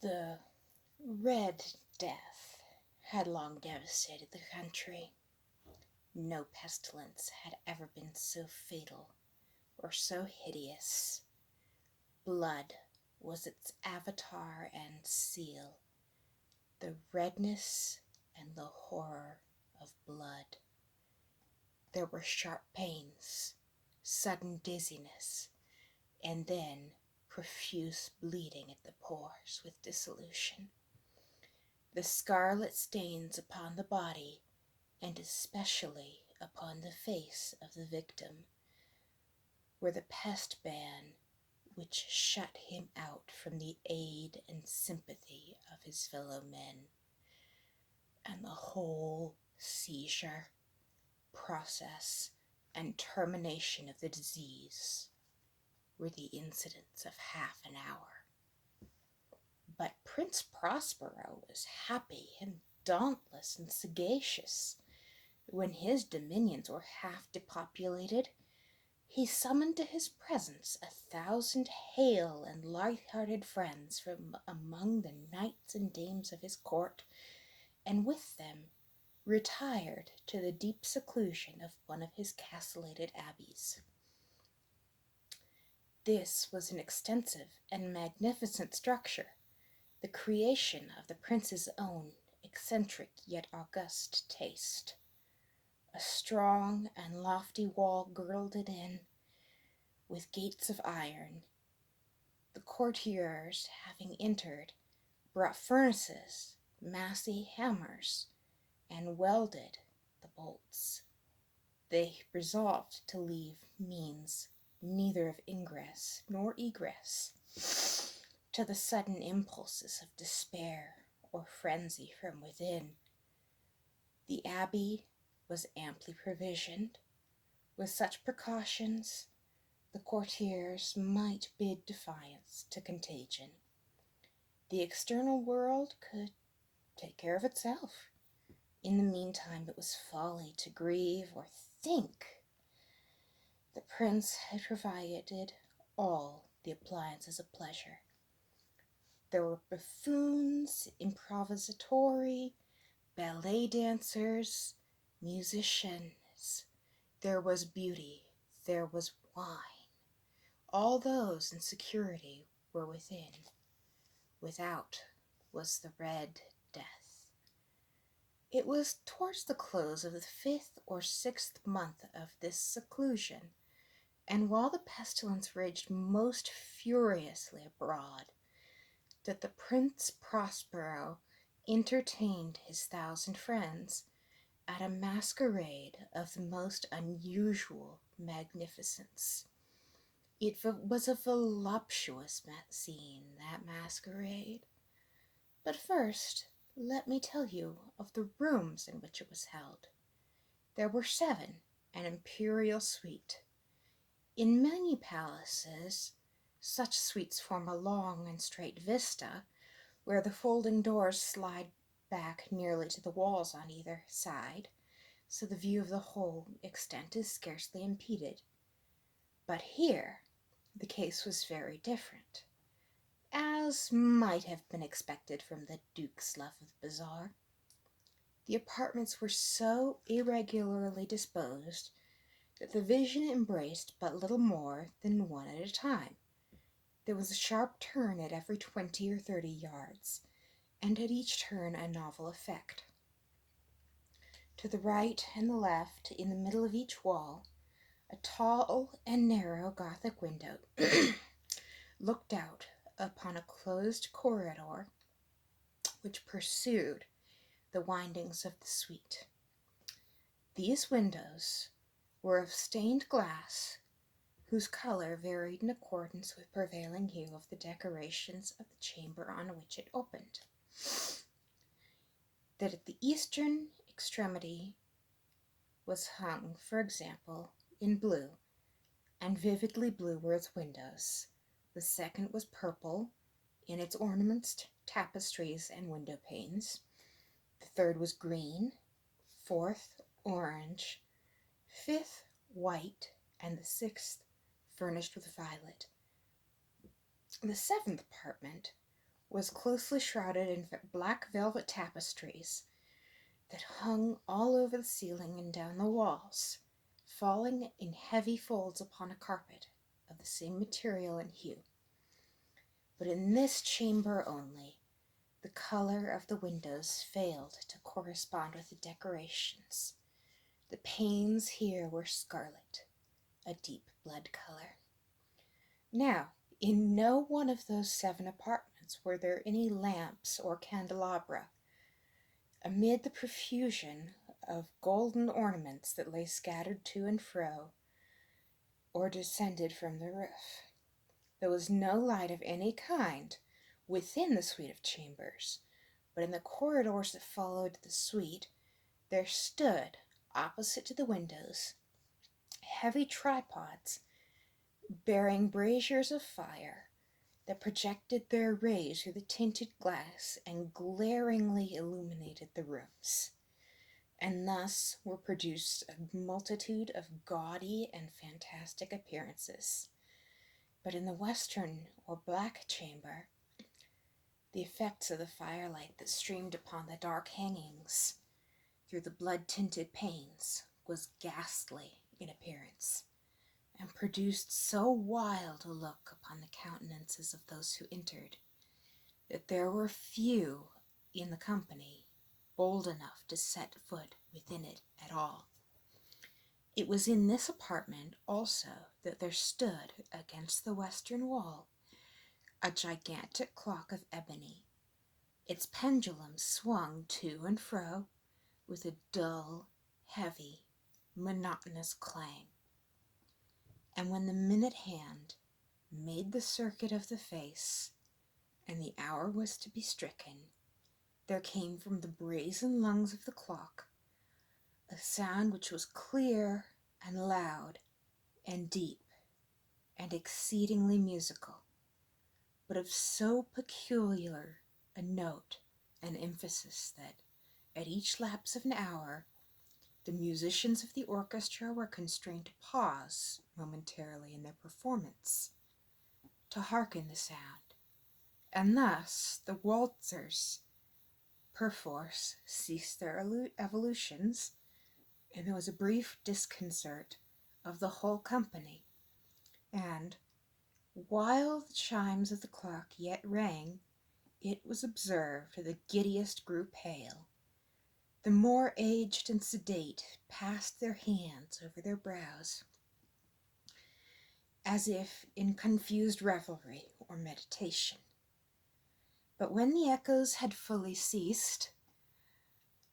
The Red Death had long devastated the country. No pestilence had ever been so fatal or so hideous. Blood was its avatar and seal, the redness and the horror of blood. There were sharp pains, sudden dizziness, and then profuse bleeding at the pores with dissolution. The scarlet stains upon the body, and especially upon the face of the victim, were the pest ban which shut him out from the aid and sympathy of his fellow men, and the whole seizure, process, and termination of the disease were the incidents of half an hour. But Prince Prospero was happy and dauntless and sagacious. When his dominions were half depopulated, he summoned to his presence 1,000 hale and light-hearted friends from among the knights and dames of his court, and with them retired to the deep seclusion of one of his castellated abbeys. This was an extensive and magnificent structure, the creation of the prince's own eccentric yet august taste. A strong and lofty wall girdled it in, with gates of iron. The courtiers, having entered, brought furnaces, massy hammers, and welded the bolts. They resolved to leave means neither of ingress nor egress to the sudden impulses of despair or frenzy from within. The abbey was amply provisioned. With such precautions, the courtiers might bid defiance to contagion. The external world could take care of itself. In the meantime, it was folly to grieve or think. The prince had provided all the appliances of pleasure. There were buffoons, improvisatori, ballet dancers, musicians. There was beauty, there was wine. All those in security were within. Without was the Red Death. It was towards the close of the 5th or 6th month of this seclusion, and while the pestilence raged most furiously abroad, that the Prince Prospero entertained his 1,000 friends at a masquerade of the most unusual magnificence. It was a voluptuous scene, that masquerade. But first, let me tell you of the rooms in which it was held. There were 7, an imperial suite. In many palaces, such suites form a long and straight vista, where the folding doors slide back nearly to the walls on either side, so the view of the whole extent is scarcely impeded. But here the case was very different, as might have been expected from the Duke's love of bazaar. The apartments were so irregularly disposed that the vision embraced but little more than one at a time. There was a sharp turn at every 20 or 30 yards, and at each turn a novel effect. To the right and the left, in the middle of each wall, a tall and narrow Gothic window looked out upon a closed corridor which pursued the windings of the suite. These windows were of stained glass, whose color varied in accordance with prevailing hue of the decorations of the chamber on which it opened. That at the eastern extremity was hung, for example, in blue, and vividly blue were its windows. The second was purple, in its ornaments, tapestries, and window panes. The third was green, fourth, orange, fifth, white, and the 6th furnished with violet. The 7th apartment was closely shrouded in black velvet tapestries that hung all over the ceiling and down the walls, falling in heavy folds upon a carpet of the same material and hue. But in this chamber only, the color of the windows failed to correspond with the decorations. The panes here were scarlet, a deep blood color. Now, in no one of those 7 apartments were there any lamps or candelabra. Amid the profusion of golden ornaments that lay scattered to and fro, or descended from the roof, there was no light of any kind within the suite of chambers, but in the corridors that followed the suite there stood, opposite to the windows, heavy tripods bearing braziers of fire that projected their rays through the tinted glass and glaringly illuminated the rooms. And thus were produced a multitude of gaudy and fantastic appearances. But in the western or black chamber, the effects of the firelight that streamed upon the dark hangings through the blood-tinted panes was ghastly in appearance, and produced so wild a look upon the countenances of those who entered, that there were few in the company bold enough to set foot within it at all. It was in this apartment also that there stood against the western wall a gigantic clock of ebony. Its pendulum swung to and fro with a dull, heavy, monotonous clang. And when the minute hand made the circuit of the face, and the hour was to be stricken, there came from the brazen lungs of the clock a sound which was clear and loud and deep and exceedingly musical, but of so peculiar a note and emphasis that at each lapse of an hour the musicians of the orchestra were constrained to pause momentarily in their performance to hearken the sound, and thus the waltzers perforce ceased their evolutions, and there was a brief disconcert of the whole company. And while the chimes of the clock yet rang, it was observed the giddiest grew pale. The more aged and sedate passed their hands over their brows, as if in confused revelry or meditation. But when the echoes had fully ceased,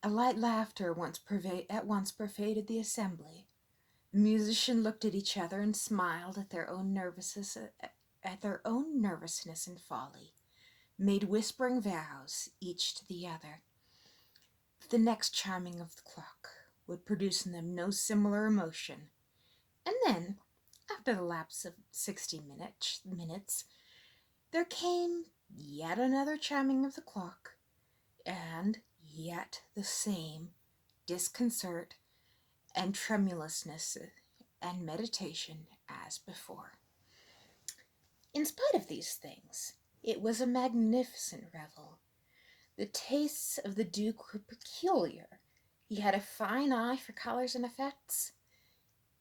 a light laughter at once pervaded the assembly. The musicians looked at each other and smiled at their own nervousness and folly, made whispering vows, each to the other, that the next chiming of the clock would produce in them no similar emotion. And then, after the lapse of 60 minutes, there came yet another chiming of the clock, and yet the same disconcert and tremulousness and meditation as before. In spite of these things, it was a magnificent revel. The tastes of the Duke were peculiar. He had a fine eye for colors and effects,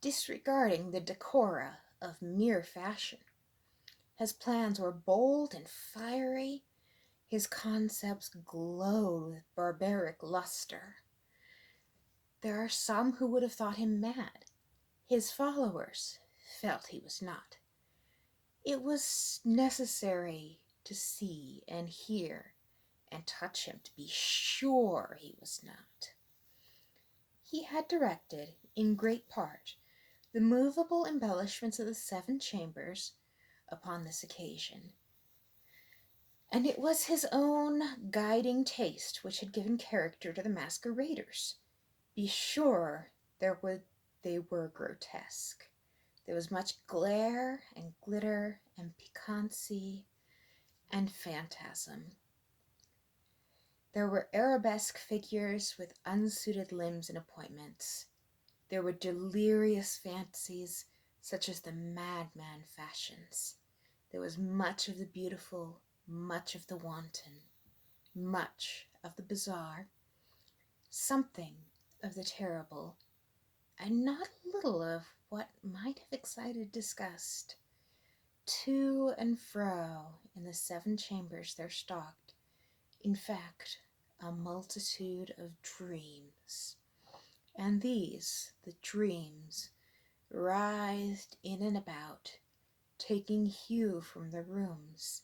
disregarding the decora of mere fashion. His plans were bold and fiery. His concepts glowed with barbaric luster. There are some who would have thought him mad. His followers felt he was not. It was necessary to see and hear and touch him to be sure he was not. He had directed, in great part, the movable embellishments of the 7 chambers upon this occasion, and it was his own guiding taste which had given character to the masqueraders. Be sure they were grotesque. There was much glare and glitter and piquancy and phantasm. There were arabesque figures with unsuited limbs and appointments. There were delirious fancies such as the madman fashions. There was much of the beautiful much of the wanton, much of the bizarre, something of the terrible, and not a little of what might have excited disgust. To and fro in the 7 chambers there stalked, in fact, a multitude of dreams. And these, the dreams, writhed in and about, taking hue from the rooms,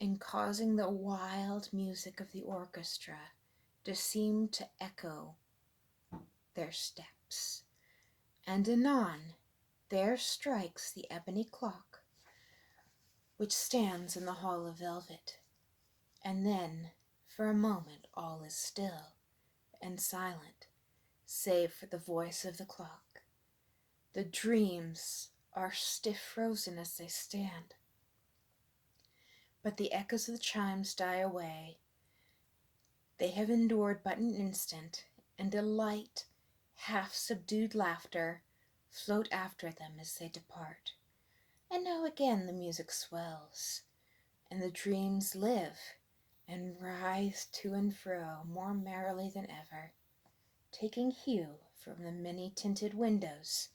and causing the wild music of the orchestra to seem to echo their steps. And anon there strikes the ebony clock, which stands in the hall of velvet, and then for a moment all is still and silent, save for the voice of the clock. The dreams are stiff frozen as they stand, but the echoes of the chimes die away. They have endured but an instant, and a light, half-subdued laughter float after them as they depart. And now again the music swells, and the dreams live and writhe to and fro more merrily than ever, taking hue from the many-tinted windows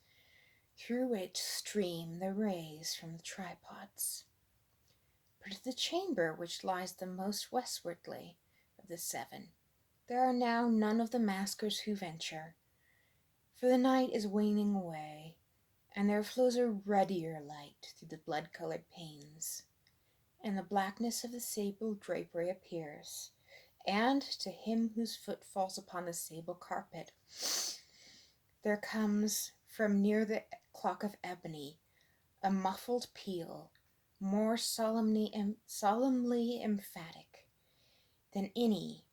through which stream the rays from the tripods. But at the chamber which lies the most westwardly of the 7, there are now none of the maskers who venture, for the night is waning away, and there flows a ruddier light through the blood-colored panes, and the blackness of the sable drapery appears, and to him whose foot falls upon the sable carpet, there comes from near the clock of ebony a muffled peal, more solemnly emphatic than any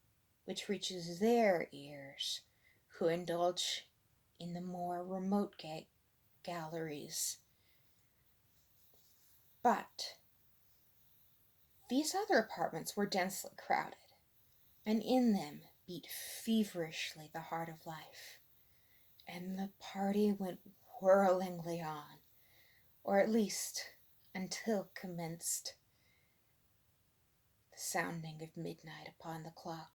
which reaches their ears who indulge in the more remote galleries. But these other apartments were densely crowded, and in them beat feverishly the heart of life, and the party went whirlingly on, or at least until commenced the sounding of midnight upon the clock.